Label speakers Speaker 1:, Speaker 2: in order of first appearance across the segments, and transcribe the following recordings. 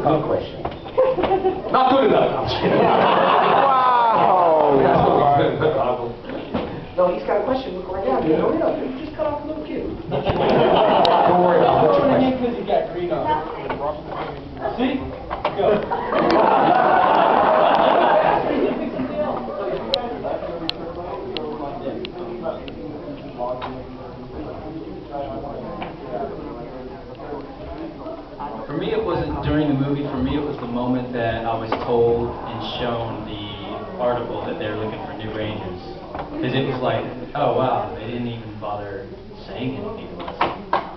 Speaker 1: Good question. Not good enough. I'm just kidding.
Speaker 2: Wow!
Speaker 1: No, he's got a question. Look right now, dude. Hurry up. You just cut off a little kid. Don't worry about it. What's your question?
Speaker 3: Because you got green on. See? Go.
Speaker 4: For me, it wasn't during the movie. For me, it was the moment that I was told and shown the article that they're looking for new Rangers. Because it was like, oh wow, they didn't even bother saying anything to us.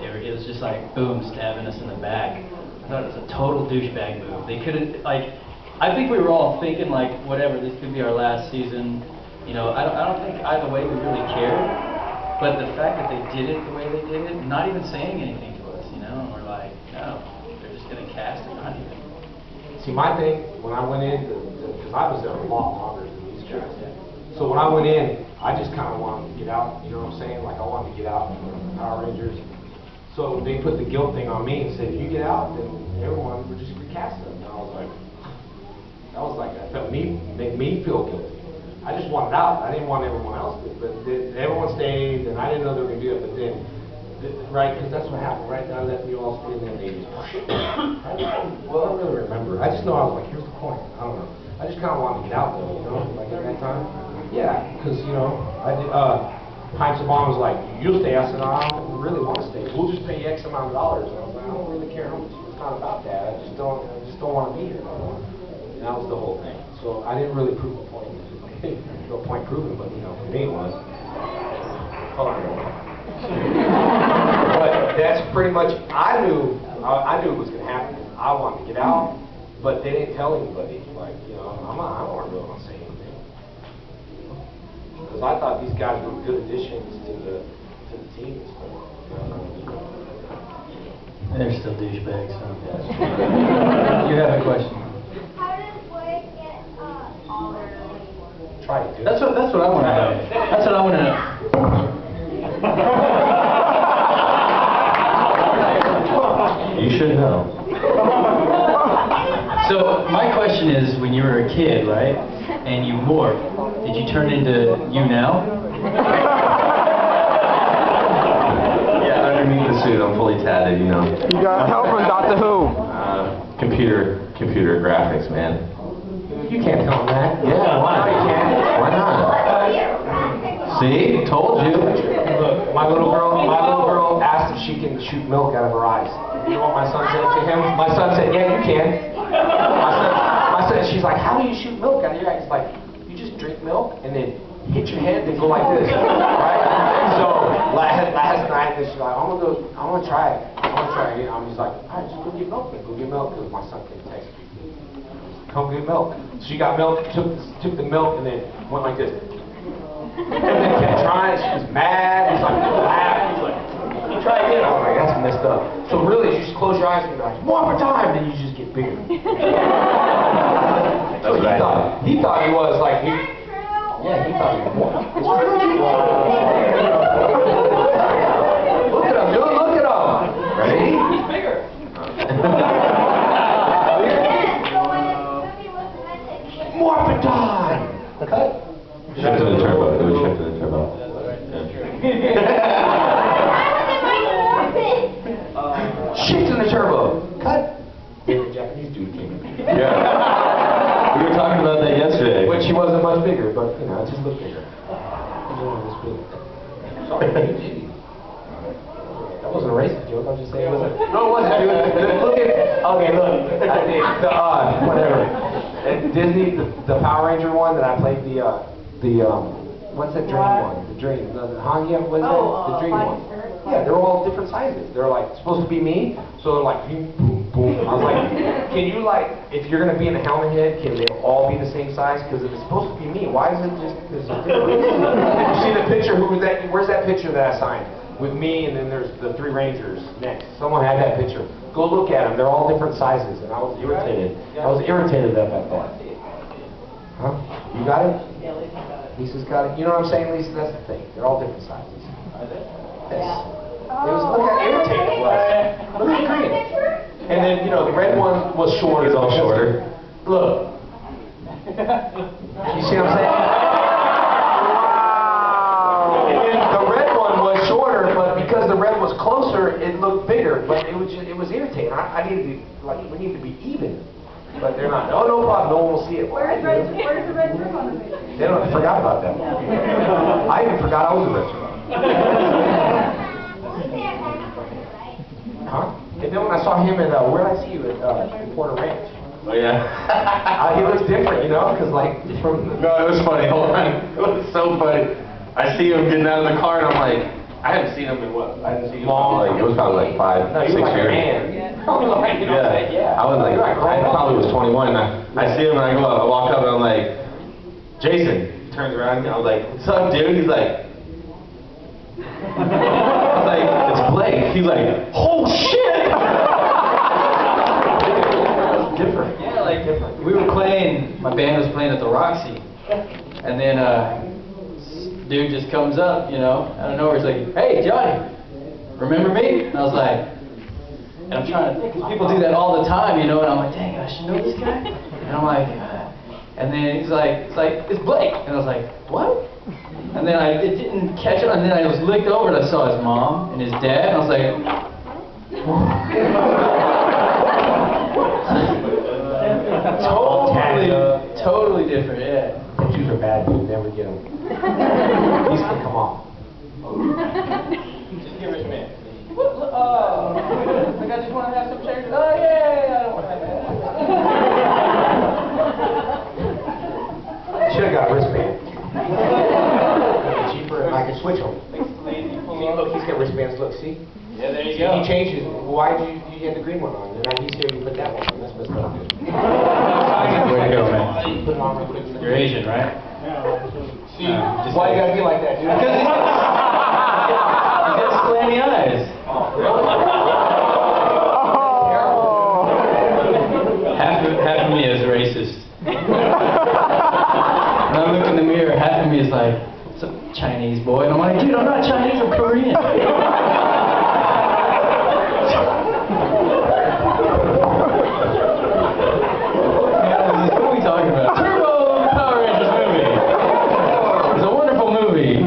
Speaker 4: It was just like, boom, stabbing us in the back. I thought it was a total douchebag move. They couldn't, like, I think we were all thinking like, whatever, this could be our last season. You know, I don't think either way we really cared. But the fact that they did it the way they did it, not even saying anything to us, you know, and we're like, no, they're just gonna cast it, not even.
Speaker 1: See, my thing, when I went in, because I was there a lot longer than these guys. So when I went in, I just kind of wanted to get out, you know what I'm saying? Like, I wanted to get out from the Power Rangers. So they put the guilt thing on me and said, if you get out, then everyone would just recast them. And I was like, that felt made me feel guilty. I just wanted out. I didn't want everyone else to, but everyone stayed, and I didn't know they were going to do it. But then, right, because that's what happened, right? I let me all stay, and then they just well, I don't really remember. I just know I was like, here's the point. I don't know. I just kind of wanted to get out, though, you know, like at that time. Yeah, because, you know, I did, Heinz Obama was like, you'll stay. I said, no, I don't really want to stay. We'll just pay you X amount of dollars. And I was like, I don't really care how much. It's not about that. I just don't want to be here. And that was the whole thing. So I didn't really prove a point. No point proving, but, you know, for me it was. But that's pretty much, I knew it was going to happen. I wanted to get out, but they didn't tell anybody. Like, you know, I don't really want to say anything. Because I thought these guys were good additions to the team and stuff.
Speaker 4: They're still douchebags, so. You have a question.
Speaker 5: How does Blake get taller?
Speaker 1: Try it, dude.
Speaker 4: That's what I want to know. That's what I want to know.
Speaker 2: You should know.
Speaker 4: So my question is, when you were a kid, right, and you morphed, did you turn into you now?
Speaker 2: Yeah, underneath the suit, I'm fully tatted, you know.
Speaker 3: You got help from Doctor Who.
Speaker 2: Computer graphics, man.
Speaker 1: You can't tell them that.
Speaker 2: Yeah, why?
Speaker 1: No, you can't.
Speaker 2: Why not? See? Told you.
Speaker 1: Look, my little girl asked if she can shoot milk out of her eyes. You know what my son said to him? My son said, yeah, you can. My son, she's like, how do you shoot milk out of your eyes? It's like, you just drink milk and then hit your head and go like this, right? So last night, she's like, I want to try it. I'm just like, all right, just go get milk. Go get milk, because my son can text me. Come get milk. So she got milk, took the milk, and then went like this. And then kept trying. She was mad. He's like, laugh. He's like, you try again. I was like, that's messed up. So really, you just close your eyes and be like, one more time, then you just get bigger. So he thought he was like, yeah, he thought he was more. Look at him, dude. Look at him. Ready? He's bigger. Morphin' time! Cut.
Speaker 2: Shift to the turbo. It would shift to the turbo.
Speaker 1: Shift in the turbo. Cut. The Japanese dude came in.
Speaker 2: Yeah. We were talking about that yesterday.
Speaker 1: Which he wasn't much bigger, but you know, it just looked bigger. Sorry, dude. That wasn't a racist joke. I was just saying it wasn't. No, it wasn't, dude. Look at. Okay, look. I did whatever. At Disney, the Power Ranger one that I played what's that dream one? The dream. What is that? The dream one. Yeah, they're all different sizes. They're like supposed to be me, so they're like boom, boom, boom. I was like, can you like, if you're gonna be in a helmet head, can they all be the same size? Because if it's supposed to be me, why is it just this different? You see the picture? Who was that? Where's that picture that I signed? With me, and then there's the 3 Rangers next. Someone had that picture. Go look at them. They're all different sizes, and I was irritated. about that. Huh? You got it?
Speaker 6: Yeah, Lisa got it.
Speaker 1: Lisa's got it. You know what I'm saying, Lisa? That's the thing. They're all different sizes. Yes. It was, look how irritated it was. Look at the green. And then, you know, the red one was shorter.
Speaker 2: He's all shorter.
Speaker 1: Look. You see what I'm saying? Wow. And then the red one was shorter, but because the red was closer, it looked bigger. But it was irritating. I needed to, like, we need to be even. But they're not. Oh, no problem. No one will see it.
Speaker 5: Where's the red trim on the picture?
Speaker 1: They don't. I forgot about that. I even forgot I was a red trim. Huh? And then when I saw him at, where did I see you? At Porter Ranch.
Speaker 2: Oh, yeah.
Speaker 1: He looks different, you know, because like from...
Speaker 2: No, it was funny. Hold on. It was so funny. I see him getting out of the car, and I'm like, I haven't seen him in what? I haven't seen him
Speaker 1: Long.
Speaker 2: like, it was probably like 5,
Speaker 1: No,
Speaker 2: 6
Speaker 1: you were like a
Speaker 2: years.
Speaker 1: man. Like, you know what I'm saying? Yeah.
Speaker 2: I was like, I probably was 21, and I see him, and I go up, I walk up, and I'm like, Jason. He turns around, and I was like, what's up, dude? He's like, I was like, it's Blake. He's like, oh shit!
Speaker 1: Different.
Speaker 4: Yeah, like we were playing, my band was playing at the Roxy, and then dude just comes up, you know, out of nowhere. He's like, hey, Johnny, remember me? And I was like, and I'm trying to think, 'cause people do that all the time, you know, and I'm like, dang, I should know this guy. And I'm like, and then he's like, it's Blake. And I was like, what? And then it didn't catch on, and then I just looked over and I saw his mom and his dad, and I was like, totally different, yeah.
Speaker 1: Pictures are bad, dude. Never get them. These can come off.
Speaker 4: just give it a minute. Oh, like I just want to have some chairs. Oh, yeah, I don't want to have that.
Speaker 1: Should have got a wristband. Cheaper, and I could switch them. See, look, he's got wristbands. Look, see?
Speaker 4: Yeah, there you
Speaker 1: See,
Speaker 4: go.
Speaker 1: he changes. Why did you had the green one on? And now he's here, you put that one on. That's messed up.
Speaker 4: Way to go, man.
Speaker 1: Put it on real quick.
Speaker 4: You're Asian, right?
Speaker 1: See, why you gotta be like that, dude?
Speaker 4: Because he's got slanty eyes. Half of me is racist. When I look in the mirror, half of me is like, it's a Chinese boy. And I'm like, dude, I'm not Chinese, I'm Korean. What are we talking about? Turbo Power Rangers movie. It's a wonderful movie.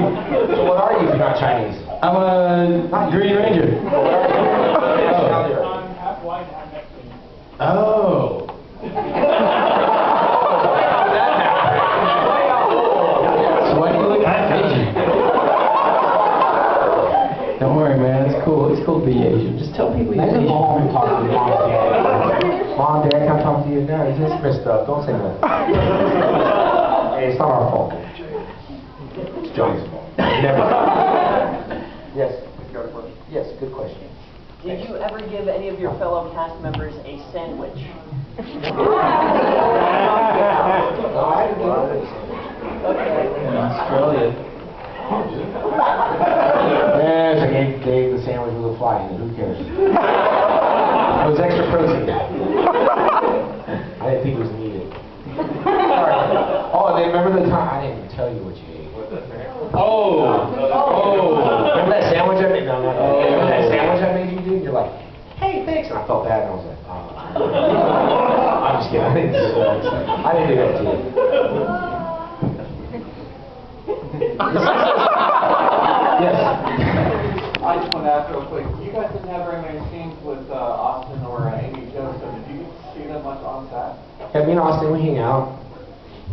Speaker 1: So what are you if you're not Chinese?
Speaker 4: I'm a Green Ranger. Oh. So why do you look Asian? Don't worry, man. It's cool. It's cool to be Asian. Just tell people you're
Speaker 1: Let him
Speaker 4: Asian.
Speaker 1: go home and talk to your mom and dad. Mom, Dad, can I talk to you? No, it's just messed up. Don't say that. Hey, it's not our fault. It's Johnny's fault. Never. Yes. Yes, good question.
Speaker 6: Did you ever give any of your fellow cast members a sandwich?
Speaker 1: No, I didn't do it.
Speaker 4: In Australia.
Speaker 1: Yes, I gave Dave the sandwich with a fly in it. Who cares? It was extra protein. I didn't think it was needed. Oh, and then remember the time I didn't even tell you what you ate.
Speaker 4: Oh.
Speaker 1: Remember that sandwich I made? No. Remember that sandwich I made you do? You're like, hey, thanks. And I felt bad, and I was like, oh. I'm just kidding. I didn't do that. I didn't do that to you. Yes.
Speaker 3: I just want to ask real quick, you guys didn't have very many scenes with Austin or Amy Joseph. Did you see them much on set?
Speaker 1: Yeah, me and Austin, we hang out.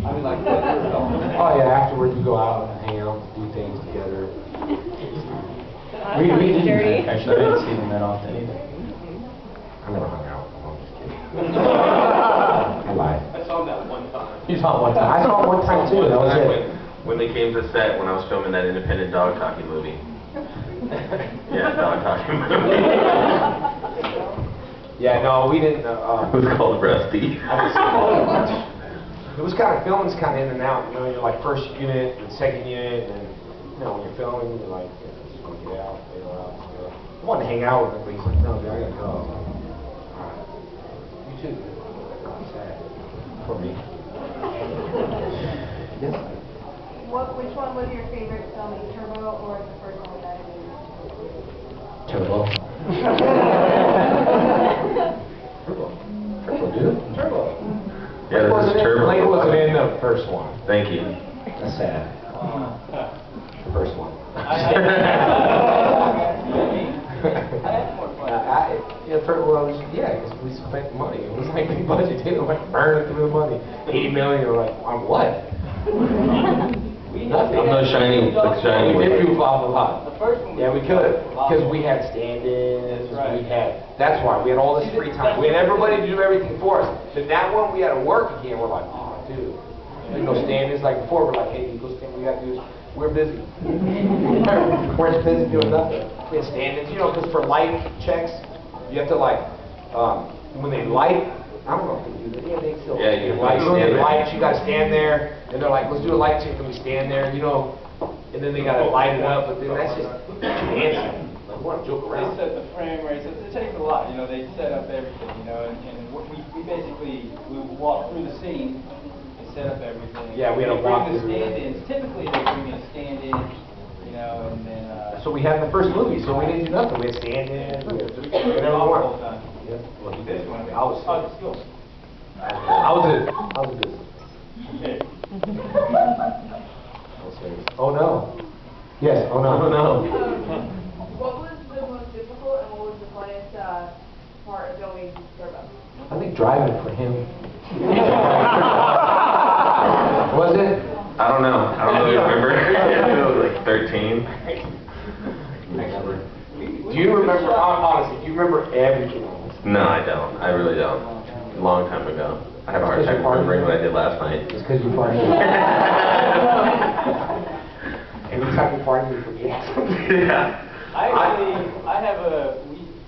Speaker 3: I mean, like, what you were filming?
Speaker 1: Oh yeah, afterwards we go out and hang out, do things together. We
Speaker 4: Actually, I didn't see them that often either.
Speaker 1: I never hung out. I'm just kidding. I lied.
Speaker 2: I saw him that one time.
Speaker 1: You saw it one time. I saw it one time too. That was it.
Speaker 2: When they came to set when I was filming that independent dog talking movie. Yeah, dog talking movie.
Speaker 1: Yeah, no, we didn't.
Speaker 2: It was called Rusty.
Speaker 1: I didn't see all that much. It was kind of filming's kind of in and out. You know, you're like first unit and second unit, and you know when you're filming, you're like, yeah, just want to get out, bail out. You know. I wanted to hang out with him, but he's like, no, dude, I gotta go. All right. You too. I'm sad for me. Yes.
Speaker 5: Which one was your favorite filming, Turbo or the first one with that?
Speaker 1: Turbo.
Speaker 2: Yeah, this is turbo.
Speaker 1: Blake wasn't in the first one.
Speaker 2: Thank you.
Speaker 1: That's sad. The first one.
Speaker 3: I had more fun.
Speaker 1: Because we spent money. It was like we budgeted, it was like burning through the money. 80 million, we're like, on what? Nothing.
Speaker 2: I'm not shiny, like shiny.
Speaker 1: We did goof off a lot.
Speaker 3: The first one.
Speaker 1: Yeah, we could, because we had stand-ins,
Speaker 3: Right.
Speaker 1: that's why, we had all this free time. We had everybody to do everything for us. But that one, we had to work again, we're like, oh, dude. You know, stand-ins like before, we're like, hey, you go stand, we got to do this. We're busy. We're just busy doing nothing. We had stand-ins, you know, because for light checks, you have to like, when they light, I don't know if they do that. Yeah, they still.
Speaker 2: Yeah, you
Speaker 1: light,
Speaker 2: stand there.
Speaker 1: lights, you gotta stand there, and they're like, let's do a light check, and we stand there, you know, and then they gotta light it up, but then that's just dancing. Like, we wanna joke
Speaker 3: They
Speaker 1: around.
Speaker 3: set the frame rate, so it takes a lot, you know, they set up everything, you know, and what we basically, we walk through the scene and set up everything.
Speaker 1: Yeah, we had to
Speaker 3: They
Speaker 1: walk
Speaker 3: bring the
Speaker 1: through.
Speaker 3: stand-ins, typically they bring in a stand-in, you know, and then,
Speaker 1: So we had the first movie, so we didn't do nothing, we had stand-ins, we had just whatever we
Speaker 3: the whole
Speaker 1: wanted.
Speaker 3: time.
Speaker 1: Yeah, well, he
Speaker 3: This
Speaker 1: did.
Speaker 3: one,
Speaker 1: I was
Speaker 3: oh, it's cool.
Speaker 1: busy.
Speaker 3: Okay.
Speaker 1: Oh, no. Yes, oh, no.
Speaker 2: Oh, no.
Speaker 5: What was the most difficult and what was the funnest part of filming Turbo?
Speaker 1: I think driving for him. Was it?
Speaker 2: I don't know. I don't really remember. I was like 13.
Speaker 1: Do you remember, honestly, do you remember everything?
Speaker 2: No, I don't. I really don't. A long time ago. I have a hard time remembering what I did last night.
Speaker 1: It's because you farted. Every time you fart, you forget.
Speaker 2: Yeah.
Speaker 3: I have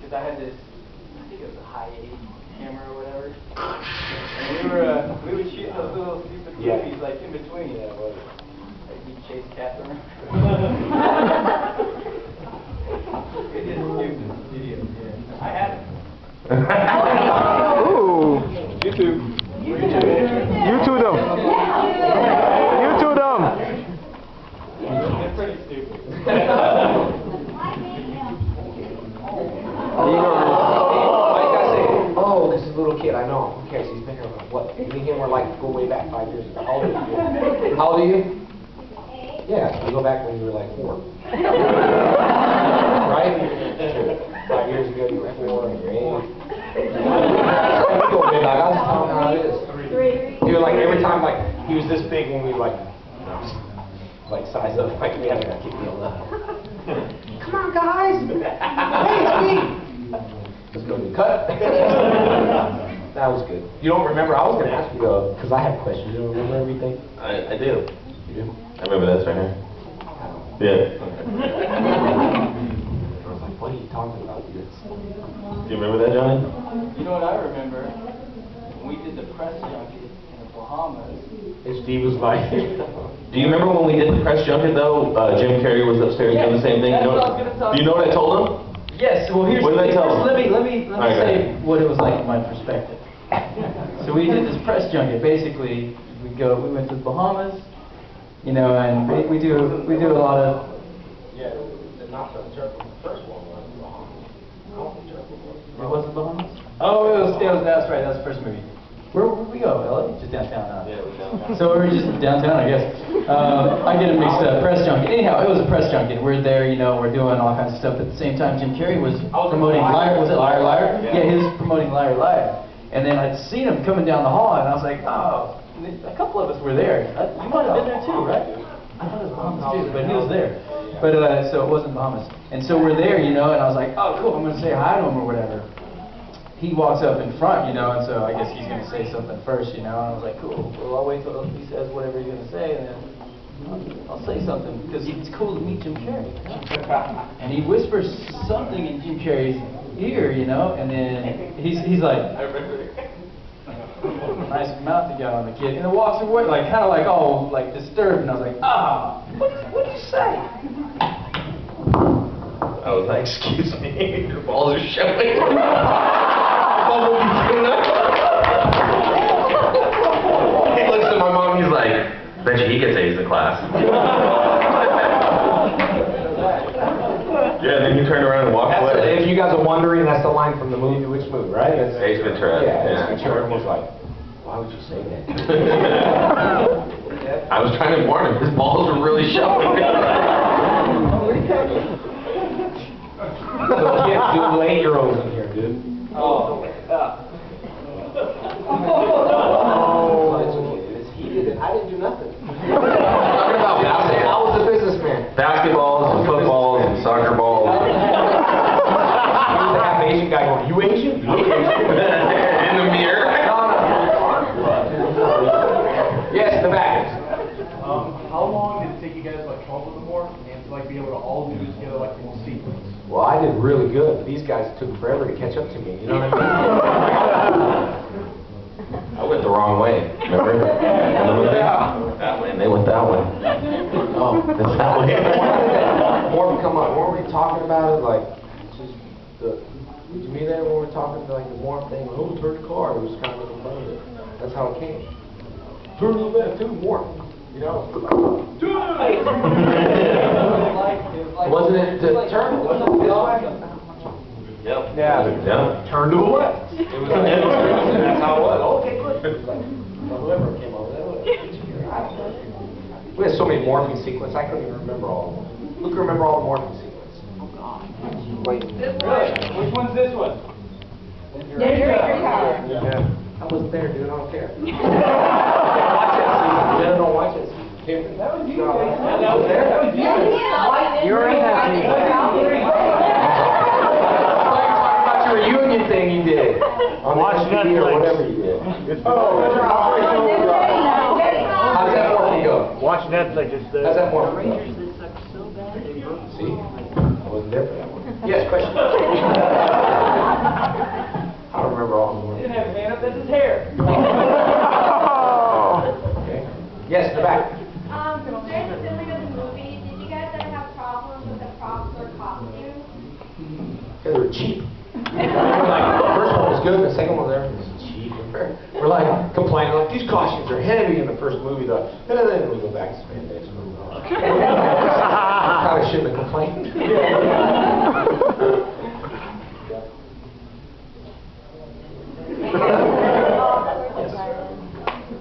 Speaker 3: because I had this, I think it was a high 8 camera or whatever. And we would shoot those little stupid
Speaker 1: Yeah.
Speaker 3: movies like in between. Yeah, well, like we chase cats around. It is stupid video. Yeah. I had it.
Speaker 7: Ooh.
Speaker 3: YouTube.
Speaker 7: You two them. You two them.
Speaker 3: They're pretty stupid.
Speaker 1: Like I said, oh, this is a little kid, I know. Okay, so he's been here, what, me and him were like, go way back 5 years ago. How old are you? How old are you? Yeah, we go back when you were like 4. Right? 5 years ago, you were 4 and you're 8. We go way back, I'll just tell him how it is.
Speaker 5: 3.
Speaker 1: He was like, every time, like, he was this big when we like size up, like we had to kick me on that. Come on, guys! Hey, it's me! Let's go to cut. That was good. You don't remember? I was going to ask you though, because I have questions. You don't remember everything?
Speaker 2: I do.
Speaker 1: You do?
Speaker 2: I remember this right here.
Speaker 1: I don't.
Speaker 2: Yeah.
Speaker 1: I was like, what are you talking about?
Speaker 2: Do you remember that, Johnny?
Speaker 3: You know what I remember? When we did the press junket in the Bahamas.
Speaker 1: And Steve was like,
Speaker 2: Do you remember when we did the press junket though? Jim Carrey was upstairs doing the same thing.
Speaker 3: That's what I was gonna talk
Speaker 2: Do you know what I told him?
Speaker 4: Yes, well here's
Speaker 2: What did I tell him?
Speaker 4: let me
Speaker 2: Alright, go
Speaker 4: say
Speaker 2: ahead.
Speaker 4: what it was like from my perspective. So we did this press junket. Basically, we went to the Bahamas, you know, and we do a lot of.
Speaker 1: yeah, not the first one was Bahamas. I don't think Turbo was.
Speaker 4: It wasn't Bahamas? Oh, that's right. That's the first movie. Where'd we go, LA? Just downtown, huh?
Speaker 2: Yeah, it was downtown.
Speaker 4: So we were just downtown, I guess. I get it mixed up. Press junket. Anyhow, it was a press junket. We're there, you know, we're doing all kinds of stuff. At the same time, Jim Carrey was promoting Liar. Was it Liar Liar? Yeah, he was promoting Liar Liar. And then I'd seen him coming down the hall, and I was like, oh, a couple of us were there. You might have been there too, right? I thought it was Bahamas too, but he was there. But so it wasn't Bahamas. And so we're there, you know, and I was like, oh, cool, I'm going to say hi to him or whatever. He walks up in front, you know, and so I guess he's going to say something first, you know, and I was like, cool, well, I'll wait till he says whatever he's going to say, and then I'll say something, because it's cool to meet Jim Carrey. And he whispers something in Jim Carrey's ear, you know, and then he's like, nice mouth you got on the kid, and it walks away, like, kind of like, all, like, disturbed, and I was like, what'd you say?
Speaker 2: I was like, excuse me, your balls are showing. He looks at my mom, he's like, bet you he gets A's in class. Yeah, then he turned around and walked away.
Speaker 1: If you guys are wondering, that's the line from the movie, which movie, right? That's
Speaker 2: Ace Ventura.
Speaker 1: Yeah, Ace Ventura was like, Why would you say that?
Speaker 2: I was trying to warn him. His balls were really showing.
Speaker 1: So can't do 8-year-olds in here, dude.
Speaker 3: Oh.
Speaker 1: It's okay. It's heated and I didn't do nothing.
Speaker 2: Talking about
Speaker 1: I was a businessman.
Speaker 2: basketballs and footballs and soccer balls.
Speaker 1: The half Asian guy going, you Asian? You look Asian.
Speaker 2: In the mirror.
Speaker 1: Yes, the back.
Speaker 8: How long did it take you guys to come up with the morph and to be able to all do it together in one sequence?
Speaker 1: Well, I did really good. These guys took forever to catch up to me. You know what I mean?
Speaker 2: I went the wrong way. Remember? That way, and they went that way.
Speaker 1: Oh,
Speaker 2: That's that way.
Speaker 1: Morph come up. Weren't we talking about it just the? Did you mean that when we were talking the morph thing? Oh, turn the car. It was kind of making fun of it. That's how it came. Turn to the left, too, morph. You know? Wasn't it to turn? Wasn't it this way?
Speaker 2: Yep.
Speaker 1: Yeah. Turn to the left. It was. That's how it was. Okay, good. Whoever came over there. We had so many morphing sequences. I couldn't even remember all of them. Who can remember all the morphing sequences? Wait.
Speaker 3: Really? Which one's this one?
Speaker 1: Yeah. I wasn't there, dude. I don't care. Watch that season. Yeah, don't watch it. That was you. That was there. That was you.
Speaker 6: You're in that meeting.
Speaker 1: Your reunion thing you did.
Speaker 7: Watch
Speaker 1: TV or
Speaker 7: Netflix.
Speaker 1: whatever you did.
Speaker 7: Oh.
Speaker 1: How's that morphing go?
Speaker 7: Watch Netflix. It's
Speaker 1: How's that morphing go?
Speaker 6: Rangers that suck so bad they broke.
Speaker 1: See? I wasn't there for that one. Yes, question. I don't remember all of
Speaker 3: He
Speaker 1: them.
Speaker 3: didn't have a man up, that's his hair.
Speaker 1: Okay. Yes, in the back.
Speaker 5: During the filming of the movie, did you guys ever have problems with the props or costumes?
Speaker 1: They were cheap. The first one was good, the second one there was cheap. We're complaining, these costumes are heavy in the first movie, and then we go back to spandex. Probably shouldn't have complained.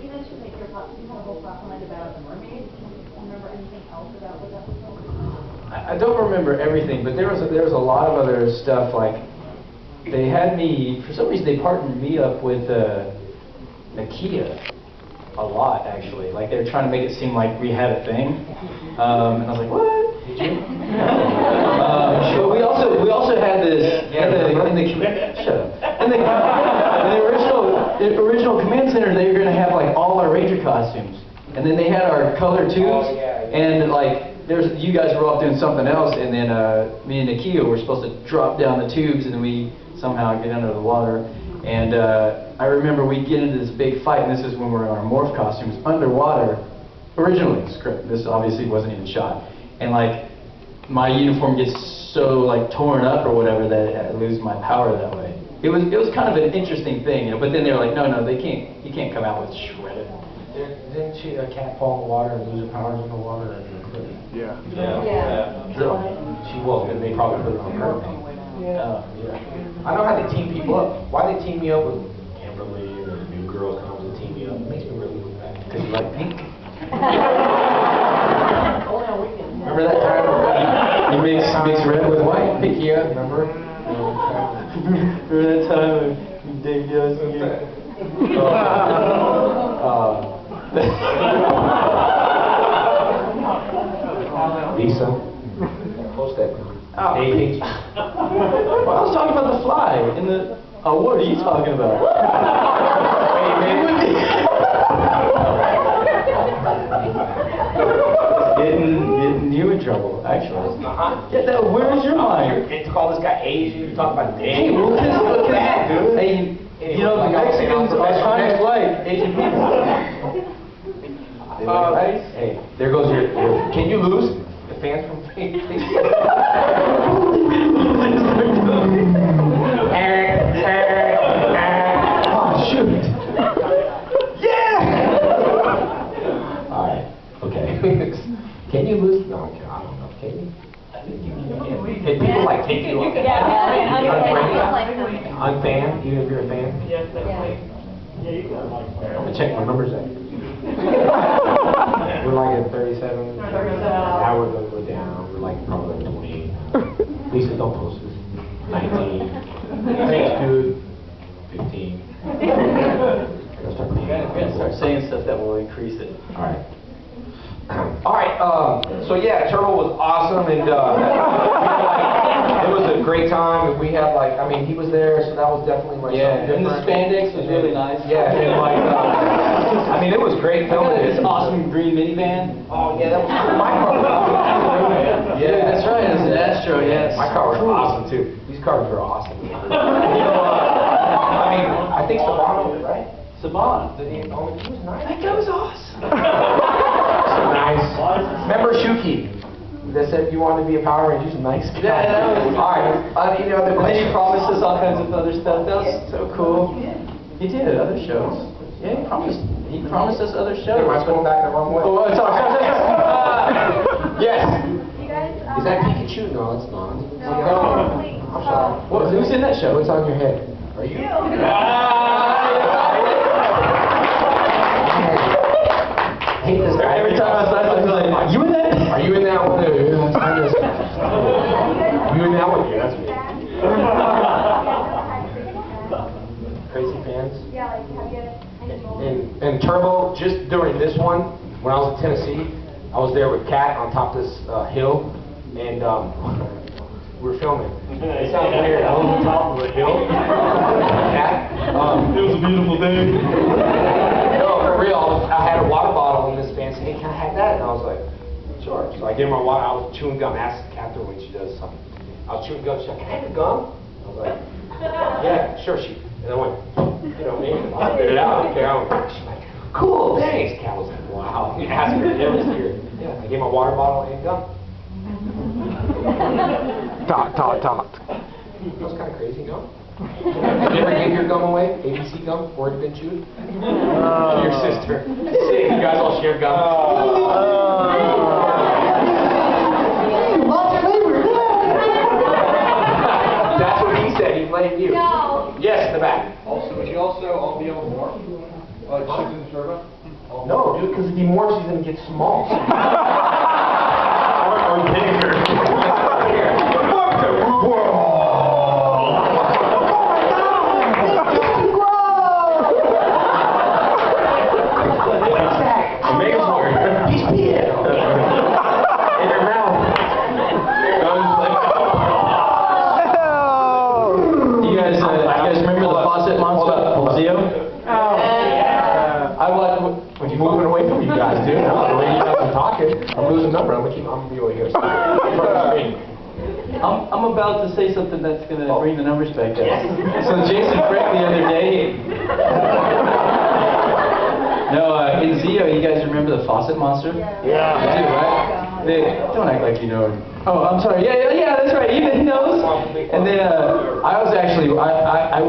Speaker 9: You mentioned that you had a whole plot line about the mermaids. Do you remember anything else about what that was about?
Speaker 4: I don't remember everything, but there was a lot of other stuff. Like they had me, for some reason, they partnered me up with Nakia a lot, actually. Like they were trying to make it seem like we had a thing, and I was like, what? Did you? But we also had this in the shut up. In the original command center, they were going to have all our Ranger costumes, and then they had our color tubes, and you guys were off doing something else, and then me and Nakia were supposed to drop down the tubes, and then we somehow get under the water. And I remember we get into this big fight, and this is when we're in our morph costumes underwater. Originally, the script. This obviously wasn't even shot, and my uniform gets so torn up or whatever that I lose my power that way. It was kind of an interesting thing, But then they were like, no, they can't. You can't come out with shredded.
Speaker 1: Didn't she, a cat fall in the water and lose her powers in the water?
Speaker 7: Yeah.
Speaker 1: She was, and they probably put her on her thing. Yeah. I know how they team people up. Why they team me up with Kimberly or the new girls comes and team me up? It makes me really look bad. Because you like pink. Remember that time you mix red with white? Pick you up, remember?
Speaker 4: Remember that time when Dave goes and
Speaker 1: Lisa. Post that. Hey,
Speaker 4: Well, I was talking about the fly in the. Oh, what are you talking about? Getting you in trouble, actually. Yeah, where's your mind?
Speaker 1: You call this guy Asian? You talk about Dave?
Speaker 4: Hey, well, look at that, dude. Hey, you know, the Mexicans are trying to like Asian people.
Speaker 1: Hey, there goes your. Can you lose the fans from
Speaker 4: Oh, shoot.
Speaker 1: Yeah! Alright, okay. Can you lose? No, I don't know. Can you? I think you can. Can people take you off?
Speaker 5: Yeah,
Speaker 1: Unfan? Even if you're a fan?
Speaker 8: Yes, definitely. Yeah, you got
Speaker 1: I'm gonna check my numbers out. We're like at 37. Now we're gonna go down. We're like probably like 28. Lisa, don't post this. 19. Thanks, dude. 15.
Speaker 4: We gotta start saying stuff that will increase it.
Speaker 1: All right. All right. So yeah, Turtle was awesome, and it was a great time. And we had like, I mean, he was there, so that was definitely like something
Speaker 4: And the
Speaker 1: different.
Speaker 4: spandex was really nice.
Speaker 1: Yeah, and like, I mean, it was great
Speaker 4: I got
Speaker 1: filming
Speaker 4: this
Speaker 1: it.
Speaker 4: awesome green minivan.
Speaker 1: Oh yeah, that was my car.
Speaker 4: Yeah, that's right. It was an Astro, yes.
Speaker 1: My car was awesome too. These cars were awesome. I mean, I think Saban owned it, right?
Speaker 4: Saban.
Speaker 1: Did he own it? He was nice.
Speaker 4: That guy was awesome.
Speaker 1: Nice. Remember Shuki? That said you wanted to be a Power Ranger. He's a nice guy.
Speaker 4: Yeah, that was.
Speaker 1: All right. Any other
Speaker 4: And then he
Speaker 1: questions?
Speaker 4: promised us all kinds of other stuff. That was so cool. He did other shows. Yeah, he promised us other shows.
Speaker 1: Am I going back the wrong way?
Speaker 4: Oh, sorry.
Speaker 1: Yes.
Speaker 5: You guys,
Speaker 1: Is that Pikachu? No, it's not.
Speaker 5: No.
Speaker 1: I'm sorry.
Speaker 4: Who's in that show?
Speaker 1: What's on your head? Are you? I hate this guy.
Speaker 4: Every time I saw something like, are you in that?
Speaker 1: Are you in that one? Are you in that one? Yeah, that's me. Crazy fans.
Speaker 5: Yeah, like, have you had
Speaker 1: And Turbo, just during this one, when I was in Tennessee, I was there with Kat on top of this hill, and we were filming. It sounds weird. I was on top of a hill. Kat, it was a beautiful day. No, for real. I had a water bottle in this van. Said, "Hey, can I have that?" And I was like, "Sure." So I gave her my water. I was chewing gum. Ask Catherine when she does something. I was chewing gum. She's like, "Can I have your gum?" I was like, "Yeah, sure." And I went, you know me. I figured it out. Okay, she's like, "Cool, thanks." Cat was like, "Wow." Ask her. It was weird. Yeah, I gave my water bottle and gum.
Speaker 7: Talk.
Speaker 1: That was kind of crazy, no? Did you ever give your gum away? ABC gum, already been chewed? To your sister. See, you guys all share gum. Lots of flavor. That's what he said. He blamed you.
Speaker 5: No.
Speaker 1: Yes, in the back.
Speaker 8: Also, would you also all be able to morph? Like shoot in the turbo?
Speaker 1: No, dude, because if he morphs, he's going to get small. or bigger. Here.
Speaker 4: You guys remember the faucet monster? Zio?
Speaker 1: We're moving away from you guys, dude. The way you guys are talking, I'm losing number. I'm gonna be over here.
Speaker 4: I'm about to say something that's going to bring the numbers back up. So Jason Frick the other day. No, in Zio, you guys remember the faucet monster?
Speaker 7: Yeah.
Speaker 4: You do, right? Don't act like you know. Oh, I'm sorry. Yeah, that's right. He knows. And then I was actually, I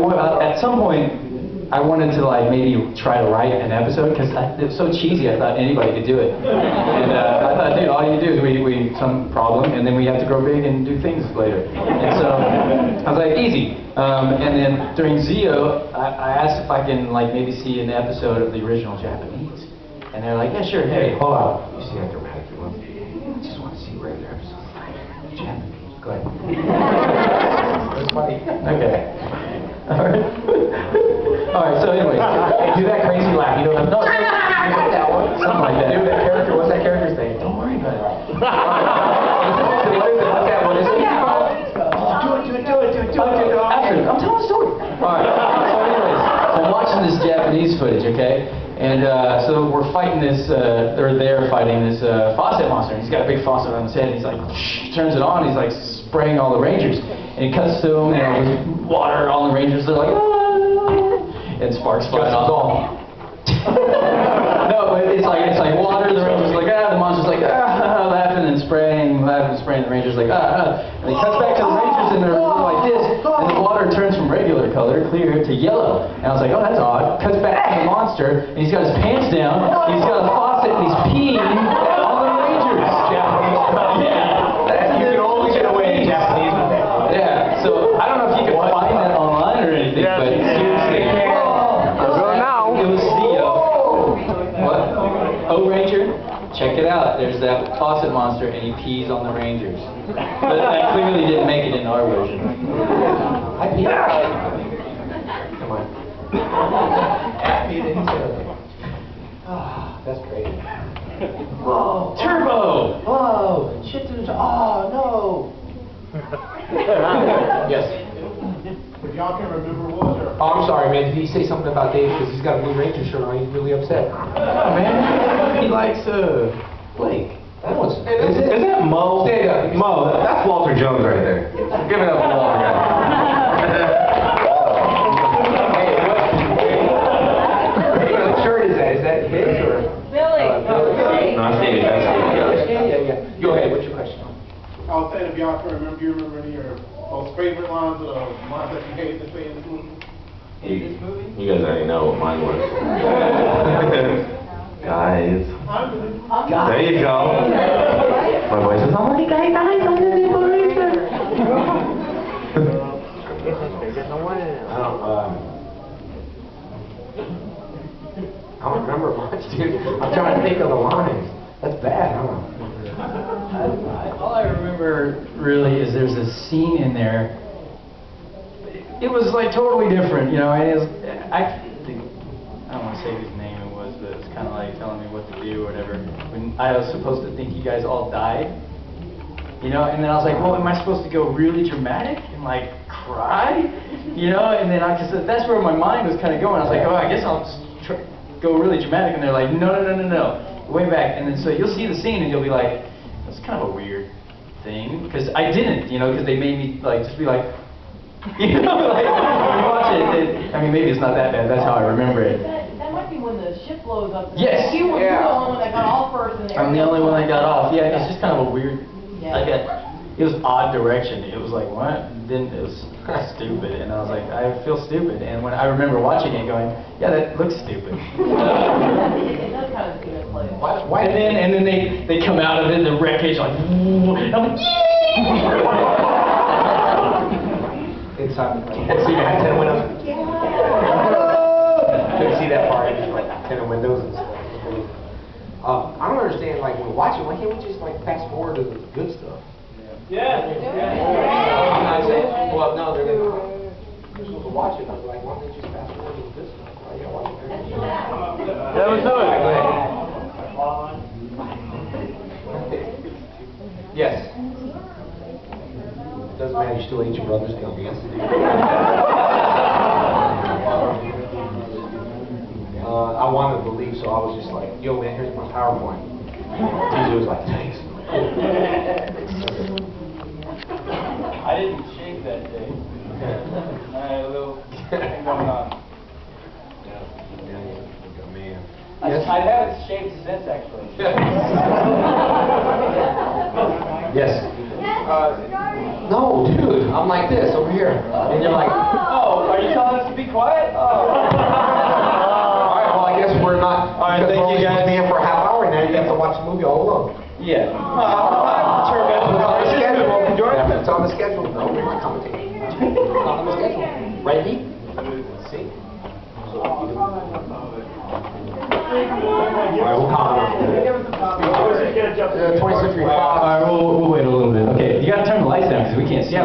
Speaker 4: at some point, I wanted to like maybe try to write an episode because it was so cheesy. I thought anybody could do it. And I thought, dude, all you do is we some problem and then we have to grow big and do things later. And so I was like, easy. And then during Zio, I asked if I can like maybe see an episode of the original Japanese. And they're like, yeah, sure. Hey,
Speaker 1: Hold on. You see how dramatic you want? I just want to see regular episodes. Japanese. Go ahead. That's funny.
Speaker 4: Okay. All right. All right. So anyway,
Speaker 1: Hey, do that crazy laugh. You know, no, you got that one.
Speaker 4: Something like that.
Speaker 1: Do that character. What's that character's name? Don't worry about it. What is it? What's that? What is it? Do it.
Speaker 4: After, I'm telling a story. All right. So anyways, so I'm watching this Japanese footage, okay? And so we're fighting this, they're fighting this faucet monster. And he's got a big faucet on his head. And he's like, turns it on. He's like spraying all the Rangers. And it cuts to him, with water, all the Rangers, they're like, ah! And sparks flying off. No, but it's like water, the Rangers are like, ah, the monster's like, ah, laughing and spraying, the Rangers like, ah, ah. And he cuts back to the Rangers and they're like this, and the water turns from regular color, clear, to yellow. And I was like, oh, that's odd. Cuts back to the monster, and he's got his pants down, he's got a faucet, and he's peeing on the Rangers. Yeah.
Speaker 1: You can only get away in Japanese with that.
Speaker 4: Yeah, so I don't know if you can find that online or anything,
Speaker 7: Yeah,
Speaker 4: but
Speaker 7: you can.
Speaker 4: seriously.
Speaker 7: Go now.
Speaker 4: It was check it out. There's that faucet monster, and he pees on the Rangers. But I clearly didn't make it in our version.
Speaker 1: I peed. Come on. I peed and he said, ah, that's great. Whoa.
Speaker 4: Turbo!
Speaker 1: Whoa. Shit to the oh no. Yes.
Speaker 8: If y'all can remember, what was there?
Speaker 1: Oh, I'm sorry, man. Did he say something about Dave because he's got a Blue Ranger shirt on? He's really upset.
Speaker 2: Oh, man. He likes, Blake.
Speaker 1: That was.
Speaker 2: Is that Mo?
Speaker 1: Stand up.
Speaker 2: Mo, that's Walter Jones right there. Give it up for Walter, guys.
Speaker 1: What shirt is that? Is that his or?
Speaker 5: Billy.
Speaker 2: No, I'm Stevie. That's Stevie.
Speaker 1: Yeah. Go ahead. What's your question?
Speaker 8: I was saying, if y'all can remember, do you remember any of your most favorite lines or the lines that you hated to say in this movie?
Speaker 2: You guys already know what mine was. Guys. There you go. My voice is all like, guys, I'm the
Speaker 1: I don't remember much, dude. I'm trying to think of the lines. That's bad, huh?
Speaker 4: All I remember really is there's a scene in there. It was like totally different, you know. And it was, I don't want to say whose name it was, but it was kind of like telling me what to do or whatever. When I was supposed to think you guys all died, you know. And then I was like, well, am I supposed to go really dramatic and like cry, you know? And then I just that's where my mind was kind of going. I was like, oh, I guess I'll just go really dramatic. And they're like, no, way back. And then so you'll see the scene and you'll be like, that's kind of a weird thing, because I didn't, you know, because they made me like just be like, you know, like you watch it. I mean, maybe it's not that bad. That's how I remember it.
Speaker 9: That might be when the ship blows up.
Speaker 4: Yes.
Speaker 9: You were the only one that got off first. And
Speaker 4: I'm the only one that got off. Yeah, it's just kind of a weird.
Speaker 9: Yeah.
Speaker 4: It was odd direction. It was like what? Then it was stupid, and I was like, I feel stupid. And when I remember watching it, going, yeah, that looks stupid.
Speaker 9: It does kind of seem to play.
Speaker 1: Why?
Speaker 4: And then they come out of it, the wreckage like, and I'm like,
Speaker 1: Inside the plane. See that 10 windows? Couldn't see that part. It's like 10 windows and stuff. I don't understand, like, when we watch it, why can't we just, like, fast forward to the good stuff?
Speaker 3: Yeah.
Speaker 1: I'm not saying, well, no, they're supposed to watch it. I was like, why don't they just fast forward to the good stuff? Why you gotta watch it?
Speaker 7: That was
Speaker 1: Go
Speaker 7: it.
Speaker 1: ahead. Yes. Doesn't matter, you still ate your brother's gummy. Yes. I wanted to leave, so I was just like, yo, man, here's my PowerPoint. TJ was like, thanks.
Speaker 3: I didn't shave that day. I had a little thing going on.
Speaker 1: Man.
Speaker 3: I haven't shaved since, actually.
Speaker 1: Yes. No, dude, I'm like this over here. And you're like,
Speaker 3: Oh, are you telling us to be quiet? Oh.
Speaker 1: all right, well, I guess we're not.
Speaker 4: All right, thank you, guys.
Speaker 1: Be here for a half hour, and now you have to watch the movie all alone.
Speaker 4: yeah.
Speaker 1: It's on the schedule. It's on the schedule. No, we're not commentating. It's on the schedule. Right, Pete? See? So, all right, we'll comment. 20th Century Fox.
Speaker 4: All right, we'll wait a little bit. Okay, you gotta turn the lights down because we can't see.